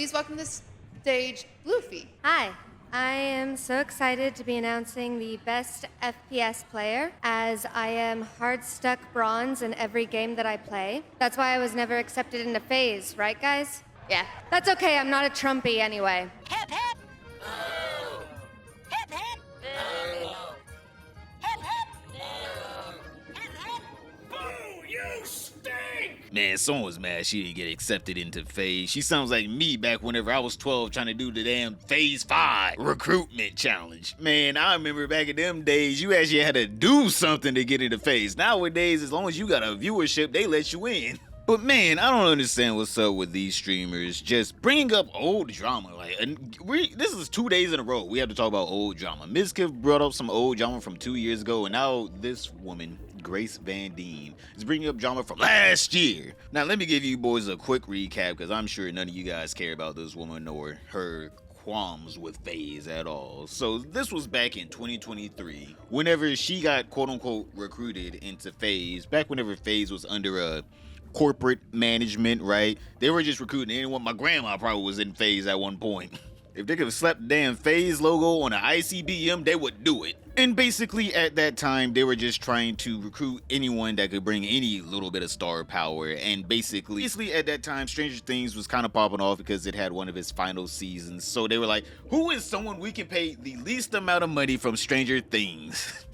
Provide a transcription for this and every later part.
please welcome to the stage Luffy. Hi. I am so excited to be announcing the best FPS player, as I am hard-stuck bronze in every game that I play. That's why I was never accepted into FaZe, right guys? Yeah. That's okay, I'm not a Trumpy anyway. Hip hip! Boo! Hip hip! Boo! Hip hip! Boo! Hip hip! Boo! You stink! Man, someone was mad she didn't get accepted into FaZe. She sounds like me back whenever I was 12 trying to do the damn FaZe 5 recruitment challenge. Man, I remember back in them days, you actually had to do something to get into FaZe. Nowadays, as long as you got a viewership, they let you in. But man, I don't understand what's up with these streamers just bringing up old drama. Like, this is 2 days in a row we have to talk about old drama. Mizkif brought up some old drama from 2 years ago, and now this woman, Grace Van Dien, is bringing up drama from last year. Now, let me give you boys a quick recap, because I'm sure none of you guys care about this woman or her qualms with FaZe at all. So this was back in 2023, whenever she got quote-unquote recruited into FaZe, back whenever FaZe was under a corporate management, right? They were just recruiting anyone. My grandma probably was in FaZe at one point. If they could have slapped the damn FaZe logo on an ICBM, they would do it. And basically at that time, they were just trying to recruit anyone that could bring any little bit of star power. And basically at that time, Stranger Things was kind of popping off because it had one of its final seasons. So they were like, who is someone we can pay the least amount of money from Stranger Things?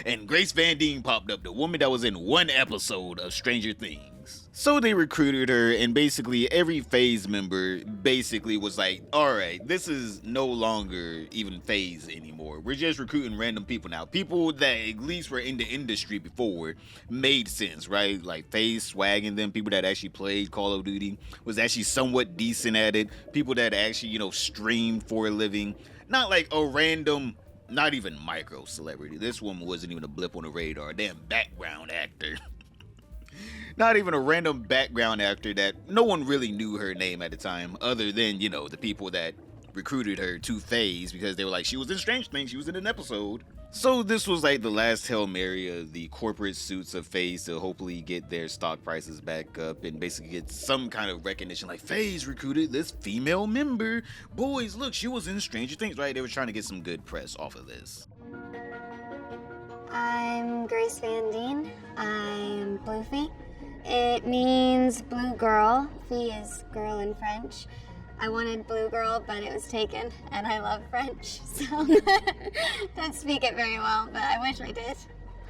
And Grace Van Dien popped up, the woman that was in one episode of Stranger Things. So they recruited her, and basically every FaZe member basically was like, alright, this is no longer even FaZe anymore. We're just recruiting random people now. People that at least were in the industry before made sense, right? Like FaZe Swag and them, people that actually played Call of Duty, was actually somewhat decent at it. People that actually, you know, streamed for a living. Not like a random, not even micro celebrity. This woman wasn't even a blip on the radar. A damn background actor. Not even a random background actor that no one really knew her name at the time, other than, you know, the people that recruited her to FaZe because they were like, she was in Strange Things, she was in an episode. So this was like the last Hail Mary of the corporate suits of FaZe to hopefully get their stock prices back up and basically get some kind of recognition, like FaZe recruited this female member. Boys, look, she was in Stranger Things, right? They were trying to get some good press off of this. I'm Grace Van Dien. I'm Bluffy. It means blue girl. Fee is girl in French. I wanted blue girl, but it was taken, and I love French, so don't speak it very well, but I wish I did.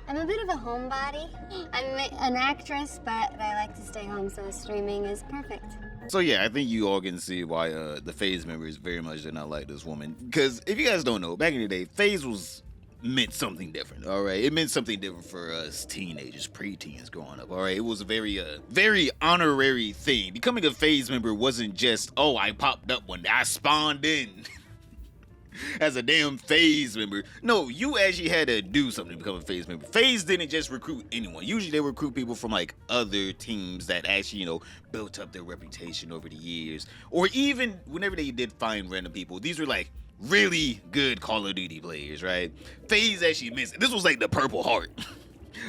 I'm a bit of a homebody. I'm an actress, but I like to stay home, so streaming is perfect. So yeah, I think you all can see why the FaZe members very much did not like this woman. Because if you guys don't know, back in the day, FaZe meant something different, all right? It meant something different for us teenagers, preteens growing up, all right? It was a very honorary thing. Becoming a FaZe member wasn't just, oh, I popped up one day, I spawned in as a damn FaZe member. No, you actually had to do something to become a FaZe member. FaZe didn't just recruit anyone. Usually they recruit people from like other teams that actually, you know, built up their reputation over the years. Or even whenever they did find random people, these were like really good Call of Duty players, right? FaZe actually missed it. This was like the Purple Heart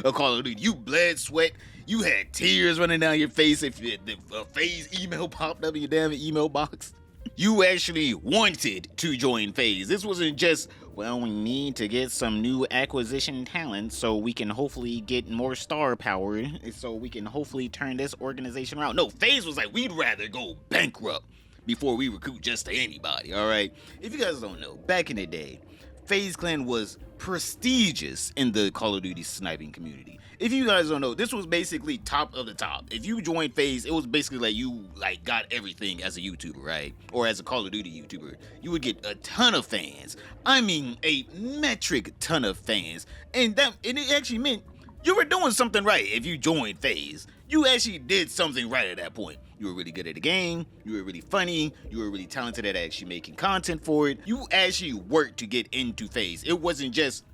of Call of Duty. You bled, sweat, you had tears running down your face if a FaZe email popped up in your damn email box. You actually wanted to join FaZe. This wasn't just, well, we need to get some new acquisition talent so we can hopefully get more star power, so we can hopefully turn this organization around. No, FaZe was like, we'd rather go bankrupt before we recruit just to anybody, all right? If you guys don't know, back in the day, FaZe Clan was prestigious in the Call of Duty sniping community. If you guys don't know, this was basically top of the top. If you joined FaZe, it was basically like you like got everything as a YouTuber, right? Or as a Call of Duty YouTuber. You would get a ton of fans. I mean, a metric ton of fans. And it actually meant you were doing something right if you joined FaZe. You actually did something right at that point. You were really good at the game, you were really funny, you were really talented at actually making content for it. You actually worked to get into FaZe. It wasn't just,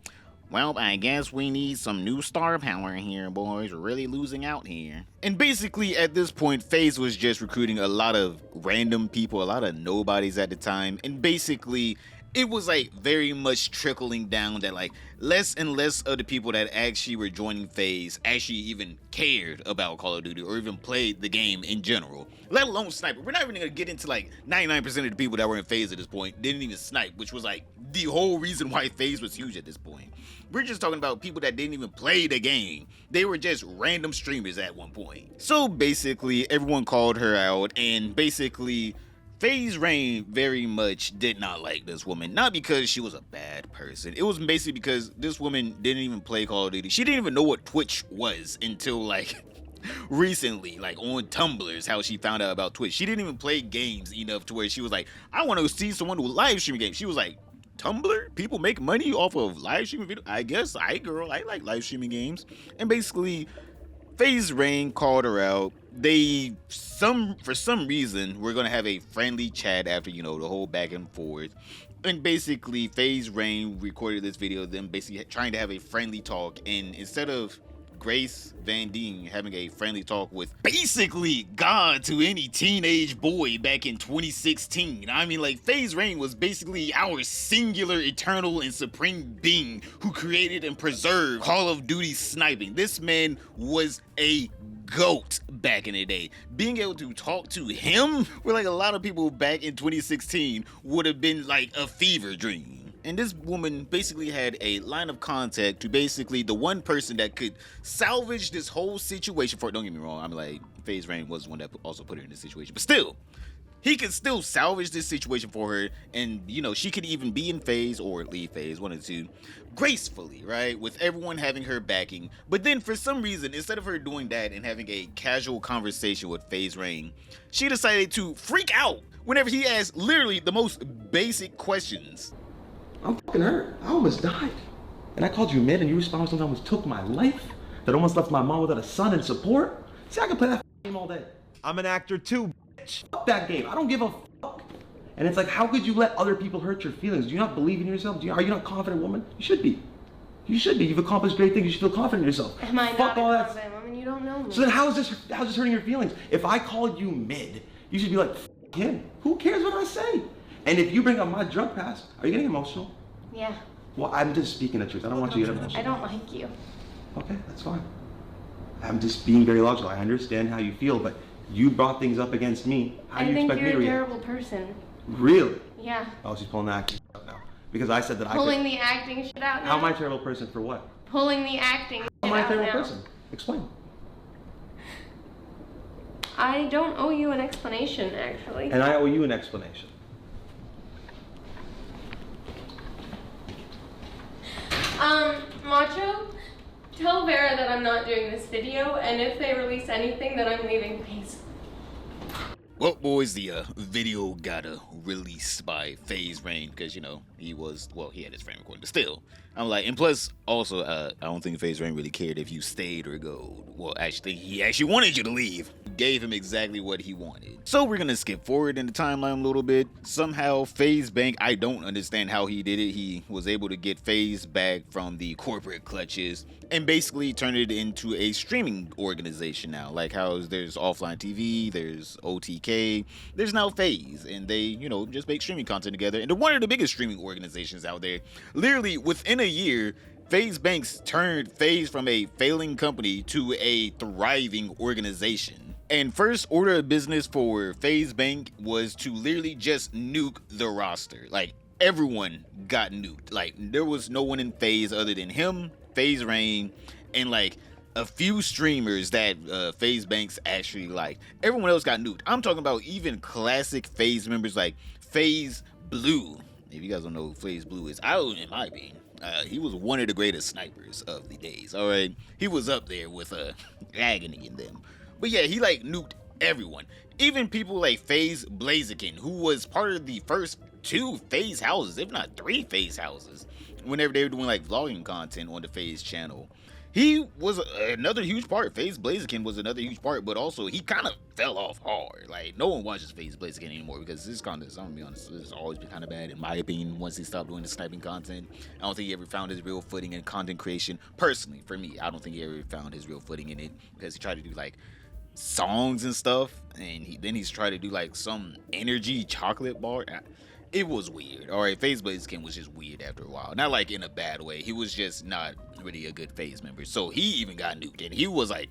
well, I guess we need some new star power here, boys. We're really losing out here. And basically, at this point, FaZe was just recruiting a lot of random people, a lot of nobodies at the time. And basically, it was like very much trickling down that like less and less of the people that actually were joining FaZe actually even cared about Call of Duty or even played the game in general, let alone sniper. We're not even gonna get into like 99% of the people that were in FaZe at this point didn't even snipe, which was like the whole reason why FaZe was huge at this point. We're just talking about people that didn't even play the game. They were just random streamers at one point. So basically everyone called her out, and basically FaZe Rain very much did not like this woman. Not because she was a bad person. It was basically because this woman didn't even play Call of Duty. She didn't even know what Twitch was until like recently, like on Tumblr's how she found out about Twitch. She didn't even play games enough to where she was like, I want to see someone who live stream games. She was like, Tumblr? People make money off of live streaming videos? I guess I like live streaming games. And basically FaZe Rain called her out. They for some reason we're gonna have a friendly chat after, you know, the whole back and forth. And basically FaZe Rain recorded this video of them basically trying to have a friendly talk, and instead of Grace Van Dien having a friendly talk with basically God to any teenage boy back in 2016. I mean, like, FaZe Rain was basically our singular, eternal, and supreme being who created and preserved Call of Duty sniping. This man was a GOAT back in the day. Being able to talk to him, where like a lot of people back in 2016 would have been like a fever dream. And this woman basically had a line of contact to basically the one person that could salvage this whole situation for, don't get me wrong, I'm like, FaZe Rain was the one that also put her in this situation, but still, he could still salvage this situation for her, and you know, she could even be in FaZe or leave FaZe, one of the two, gracefully, right, with everyone having her backing. But then for some reason, instead of her doing that and having a casual conversation with FaZe Rain, she decided to freak out whenever he asked literally the most basic questions. I'm fucking hurt. I almost died. And I called you mid, and you responded something that almost took my life, that almost left my mom without a son and support. See, I can play that game all day. I'm an actor too, bitch. Fuck that game. I don't give a fuck. And it's like, how could you let other people hurt your feelings? Do you not believe in yourself? Are you not a confident woman? You should be. You should be. You've accomplished great things. You should feel confident in yourself. Am I fuck not all a that. confident woman? You don't know me. So then how's this hurting your feelings? If I called you mid, you should be like, fuck him. Who cares what I say? And if you bring up my drug past, are you getting emotional? Yeah. Well, I'm just speaking the truth. I don't want you to get emotional. I don't like you. Okay, that's fine. I'm just being very logical. I understand how you feel, but you brought things up against me. How do you expect me to I think you're a react? terrible person. Really? Yeah. Oh, she's pulling the acting shit out now. Because I said that Pulling the acting shit out now? How am I a terrible person for what? Pulling the acting shit How am I a out terrible now. person? Explain. I don't owe you an explanation, actually. And I owe you an explanation. Macho, tell Vera that I'm not doing this video, and if they release anything, then I'm leaving, please. Well, boys, the video got released by FaZe Rain because, you know, he had his frame recording, but still, I'm like, and plus, also, I don't think FaZe Rain really cared if you stayed or go. Well, actually, he actually wanted you to leave. Gave him exactly what he wanted. So we're gonna skip forward in the timeline a little bit. Somehow, FaZe Bank, I don't understand how he did it. He was able to get FaZe back from the corporate clutches and basically turn it into a streaming organization now. Like how there's offline TV, there's OTK, there's now FaZe, and they, you know, just make streaming content together. And they're one of the biggest streaming organizations out there. Literally within a year, FaZe Banks turned FaZe from a failing company to a thriving organization. And first order of business for FaZe Bank was to literally just nuke the roster. Like, everyone got nuked. Like, there was no one in FaZe other than him, FaZe Rain, and like a few streamers that FaZe Banks actually liked. Everyone else got nuked. I'm talking about even classic FaZe members like FaZe Blue. If you guys don't know who FaZe Blue is, in my opinion, he was one of the greatest snipers of the days. All right, he was up there with Agony in them. But yeah, he like nuked everyone. Even people like FaZe Blaziken, who was part of the first 2 FaZe houses, if not 3 FaZe houses, whenever they were doing like vlogging content on the FaZe channel. He was another huge part. FaZe Blaziken was another huge part, but also he kind of fell off hard. Like, no one watches FaZe Blaziken anymore because this content, I'm gonna be honest, it's always been kind of bad in my opinion once he stopped doing the sniping content. I don't think he ever found his real footing in content creation. Personally, for me, I don't think he ever found his real footing in it because he tried to do like songs and stuff, and he's tried to do like some energy chocolate bar. It was weird. All right, FaZe Skin was just weird after a while. Not like in a bad way. He was just not really a good FaZe member. So he even got nuked, and he was like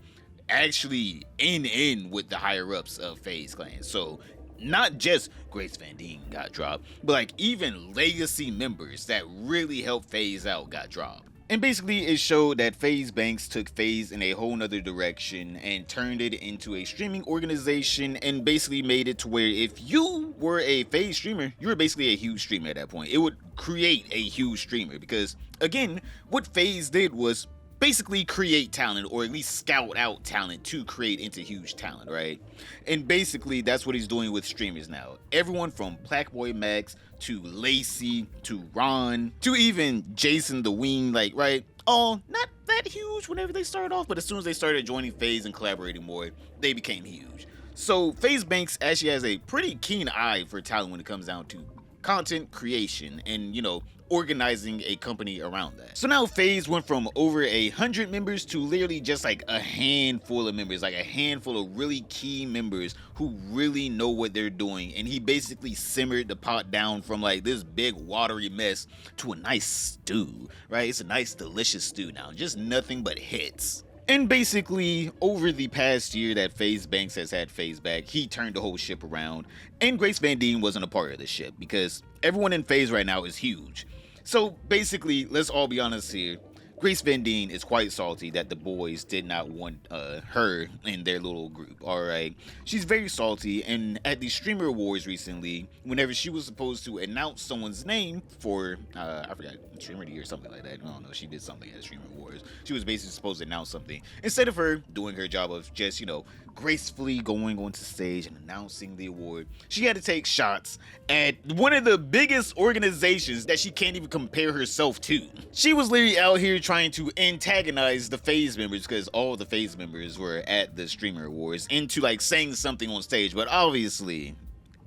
actually in with the higher ups of FaZe Clan. So not just Grace Van Dien got dropped, but like even legacy members that really helped FaZe out got dropped. And basically it showed that FaZe Banks took FaZe in a whole nother direction and turned it into a streaming organization, and basically made it to where if you were a FaZe streamer, you were basically a huge streamer at that point. It would create a huge streamer because, again, what FaZe did was basically create talent, or at least scout out talent to create into huge talent, right? And basically that's what he's doing with streamers now. Everyone from Blackboy Max to Lacey to Ron to even Jason the Wing, like, right? All not that huge whenever they started off, but as soon as they started joining FaZe and collaborating more, they became huge. So FaZe Banks actually has a pretty keen eye for talent when it comes down to content creation and, you know, organizing a company around that. So now FaZe went from over 100 members to literally just like a handful of members, like a handful of really key members who really know what they're doing. And he basically simmered the pot down from like this big watery mess to a nice stew, right? It's a nice delicious stew now, just nothing but hits. And basically, over the past year that FaZe Banks has had FaZe back, he turned the whole ship around, and Grace Van Dien wasn't a part of the ship because everyone in FaZe right now is huge. So basically, let's all be honest here, Grace Van Dien is quite salty that the boys did not want her in their little group, alright? She's very salty, and at the Streamer Awards recently, whenever she was supposed to announce someone's name for, I forgot, Streamer of the Year or something like that, I don't know, she did something at Streamer Awards. She was basically supposed to announce something. Instead of her doing her job of just, you know, gracefully going onto stage and announcing the award, she had to take shots at one of the biggest organizations that she can't even compare herself to. She was literally out here trying to antagonize the FaZe members because all the FaZe members were at the Streamer Awards into like saying something on stage, but obviously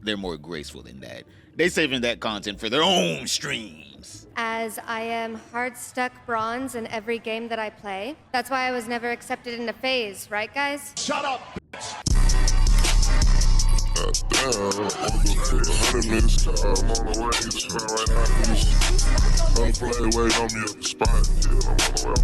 they're more graceful than that. They saving that content for their own streams. As I am hard stuck bronze in every game that I play. That's why I was never accepted into FaZe, right guys? Shut up! Damn, for 100 minutes, I'm on the way, right now, don't play, wait on me at the spot, yeah, I'm on the way.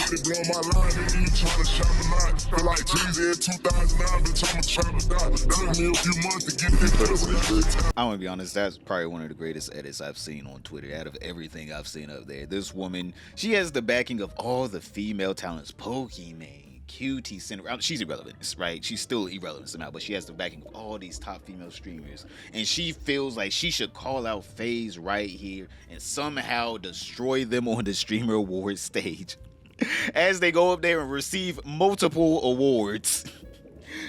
You blow my line, nigga, you tryna shop a lot, feel like Jeezy in 2009, bitch, I'm a trapper dot, took me a few months to get this. I want to be honest, that's probably one of the greatest edits I've seen on Twitter out of everything I've seen up there. This woman, she has the backing of all the female talents, Pokemon, QT Center. She's irrelevant, right? She's still irrelevant somehow, but she has the backing of all these top female streamers, and she feels like she should call out FaZe right here and somehow destroy them on the Streamer Awards stage as they go up there and receive multiple awards.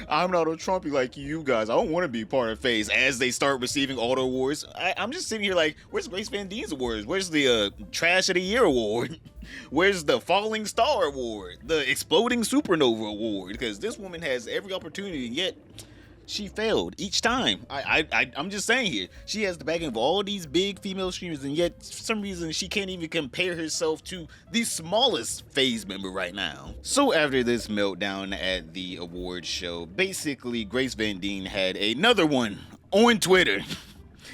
I'm not a Trumpy like you guys. I don't want to be part of FaZe as they start receiving all the awards. I'm just sitting here like, where's Grace Van Dien's awards? Where's the Trash of the Year award? Where's the Falling Star award? The Exploding Supernova award? Because this woman has every opportunity, and yet she failed each time. I'm just saying here, she has the backing of all these big female streamers, and yet for some reason she can't even compare herself to the smallest FaZe member right now. So after this meltdown at the award show, basically Grace Van Dien had another one on Twitter.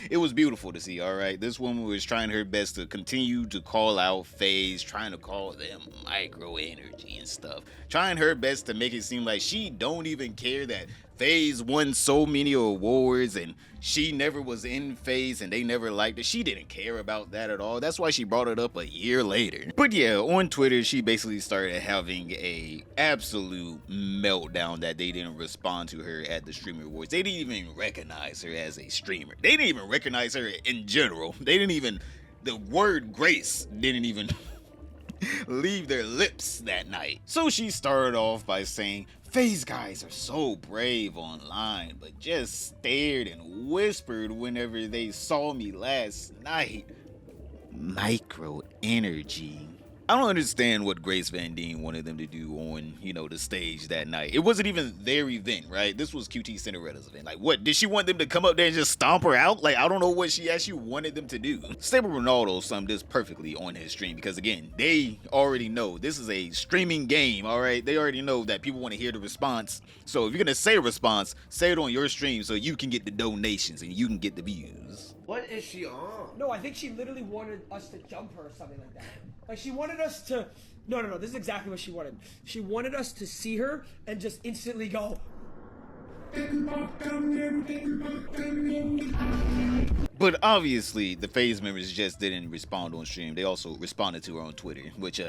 It was beautiful to see, all right? This woman was trying her best to continue to call out FaZe, trying to call them micro energy and stuff. Trying her best to make it seem like she don't even care that FaZe won so many awards and she never was in FaZe and they never liked it. She didn't care about that at all. That's why she brought it up a year later. But yeah, on Twitter, she basically started having a absolute meltdown that they didn't respond to her at the Streamer Awards. They didn't even recognize her as a streamer. They didn't even recognize her in general. They didn't even, the word grace didn't even leave their lips that night. So she started off by saying, FaZe guys are so brave online, but just stared and whispered whenever they saw me last night. Micro energy. I don't understand what Grace Van Dien wanted them to do on, the stage that night. It wasn't even their event, right? This was QT Cinderella's event. Like, what? Did she want them to come up there and just stomp her out? Like, I don't know what she actually wanted them to do. Stable Ronaldo summed this perfectly on his stream because, again, they already know this is a streaming game, all right? They already know that people want to hear the response. So if you're going to say a response, say it on your stream so you can get the donations and you can get the views. What is she on? No, I think she literally wanted us to jump her or something like that. Like, she wanted us to... No, this is exactly what she wanted. She wanted us to see her and just instantly go... But obviously, the FaZe members just didn't respond on stream. They also responded to her on Twitter, which,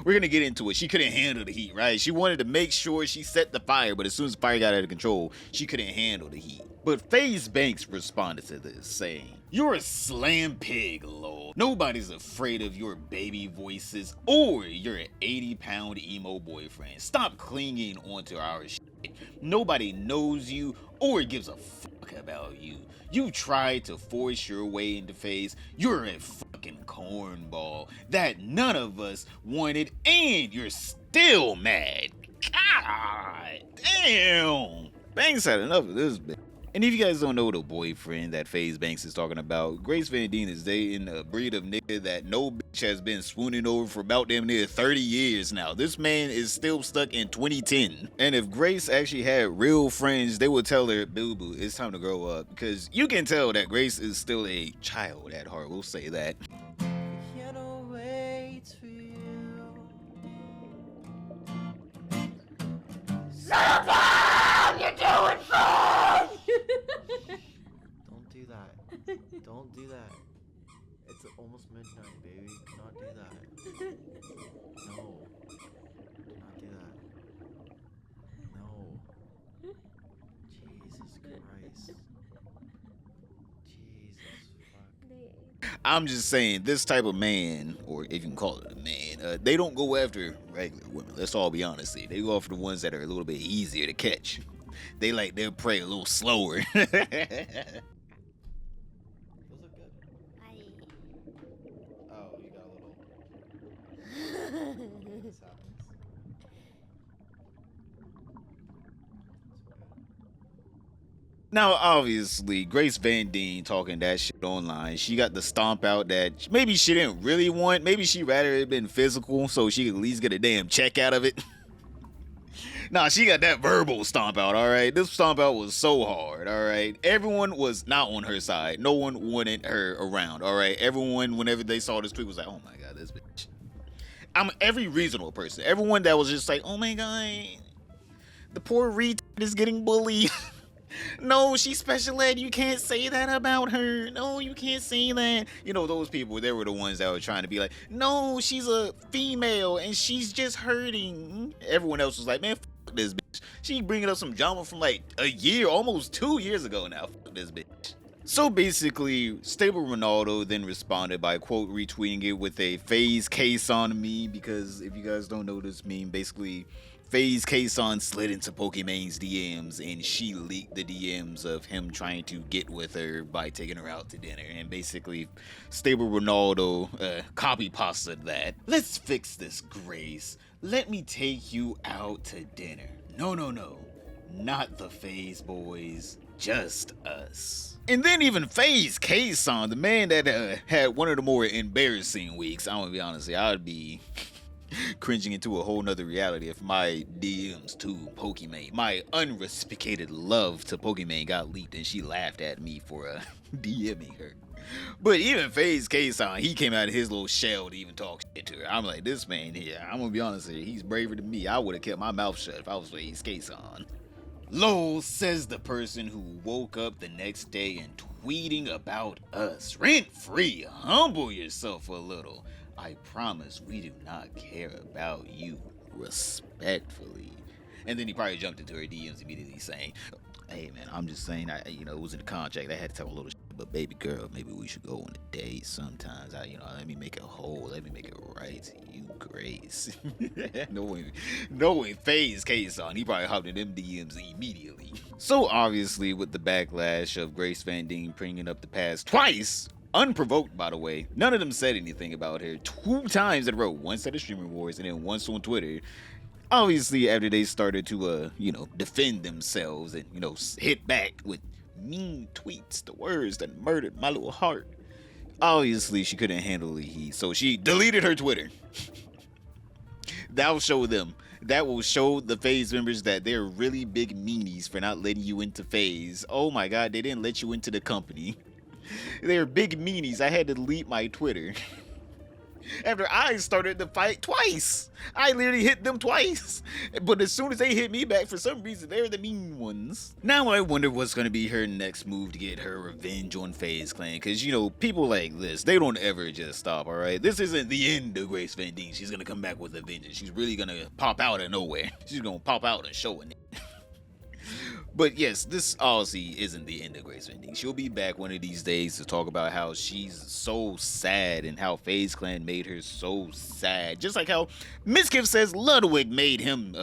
we're gonna get into it. She couldn't handle the heat, right? She wanted to make sure she set the fire, but as soon as the fire got out of control, she couldn't handle the heat. But FaZe Banks responded to this, saying, "You're a slam pig, lol. Nobody's afraid of your baby voices or your 80-pound emo boyfriend. Stop clinging onto our shit. Nobody knows you or gives a fuck about you. You tried to force your way into FaZe. You're a fucking cornball that none of us wanted, and you're still mad. God damn." Banks had enough of this bitch. And if you guys don't know the boyfriend that FaZe Banks is talking about, Grace Van Dien is dating a breed of nigga that no bitch has been swooning over for about damn near 30 years now. This man is still stuck in 2010. And if Grace actually had real friends, they would tell her, "Boo boo, it's time to grow up." Because you can tell that Grace is still a child at heart, we'll say that. You're doing fine! Don't do that. Don't do that. It's almost midnight, baby. Do not do that. No. Do not do that. No. Jesus Christ. Jesus fuck. I'm just saying, this type of man, or if you can call it a man, they don't go after regular women. Let's all be honest. They go after the ones that are a little bit easier to catch. They like their prey a little slower. Those look good. Oh, you got a little. This happens. Now, obviously, Grace Van Dien talking that shit online. She got the stomp out that maybe she didn't really want. Maybe she'd rather it been physical so she could at least get a damn check out of it. Nah, she got that verbal stomp out, all right? This stomp out was so hard, all right? Everyone was not on her side. No one wanted her around, all right? Everyone, whenever they saw this tweet, was like, "Oh my God, this bitch." Every reasonable person. Everyone that was just like, "Oh my God, the poor retard is getting bullied." No, she's special ed. You can't say that about her. No, you can't say that. Those people, they were the ones that were trying to be like, "No, she's a female and she's just hurting." Everyone else was like, "Man, fuck this bitch. She bringing up some drama from like a year, almost 2 years ago now. Fuck this bitch." So basically, Stable Ronaldo then responded by quote retweeting it with a FaZe case on me, because if you guys don't know this meme, basically FaZe Kason slid into Pokemon's DMs and she leaked the DMs of him trying to get with her by taking her out to dinner. And basically, Stable Ronaldo copy pasted that. "Let's fix this, Grace. Let me take you out to dinner. No. Not the FaZe boys. Just us." And then even FaZe Kason, the man that had one of the more embarrassing weeks, I'm gonna be honest, I'd be cringing into a whole nother reality if my DMs to Pokimane, my unreciprocated love to Pokimane, got leaked and she laughed at me for DMing her. But even FaZe Kason, he came out of his little shell to even talk shit to her. I'm like, this man here, I'm gonna be honest here, he's braver than me. I would have kept my mouth shut if I was FaZe Kason. Lol, says the person who woke up the next day and tweeting about us. Rent free, humble yourself a little. I promise we do not care about you, respectfully. And then he probably jumped into her DMs immediately saying, "Hey man, I'm just saying, it was in the contract. I had to tell a little shit, but baby girl, maybe we should go on a date sometimes. Let me make it whole. Let me make it right to you, Grace." Knowing FaZe Kason, he probably hopped in them DMs immediately. So obviously, with the backlash of Grace Van Dien bringing up the past twice, Unprovoked, by the way. None of them said anything about her 2 times in a row. Once at the Streamer Wars and then once on Twitter. Obviously, after they started to, defend themselves and, hit back with mean tweets, the words that murdered my little heart. Obviously, she couldn't handle the heat, so she deleted her Twitter. That'll show them. That will show the FaZe members that they're really big meanies for not letting you into FaZe. Oh my god, they didn't let you into the company. They're big meanies. I had to delete my Twitter. After I started the fight twice. I literally hit them twice. But as soon as they hit me back, for some reason, they're the mean ones. Now I wonder what's going to be her next move to get her revenge on FaZe Clan. Because, people like this, they don't ever just stop, alright? This isn't the end of Grace Van Dien. She's going to come back with a vengeance. She's really going to pop out of nowhere. She's going to pop out and show it. But yes, this obviously isn't the end of Grace Van Dien. She'll be back one of these days to talk about how she's so sad and how FaZe Clan made her so sad. Just like how Miskiff says Ludwig made him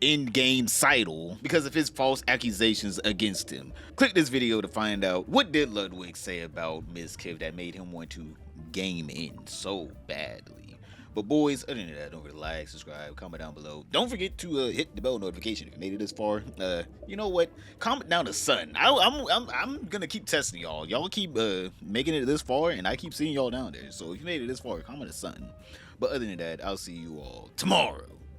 in-game sidle because of his false accusations against him. Click this video to find out what did Ludwig say about Miskiff that made him want to game in so badly. But boys, other than that, don't forget to like, subscribe, comment down below. Don't forget to hit the bell notification if you made it this far. You know what? Comment down the sun. I'm gonna keep testing y'all. Y'all keep making it this far, and I keep seeing y'all down there. So if you made it this far, comment the sun. But other than that, I'll see you all tomorrow.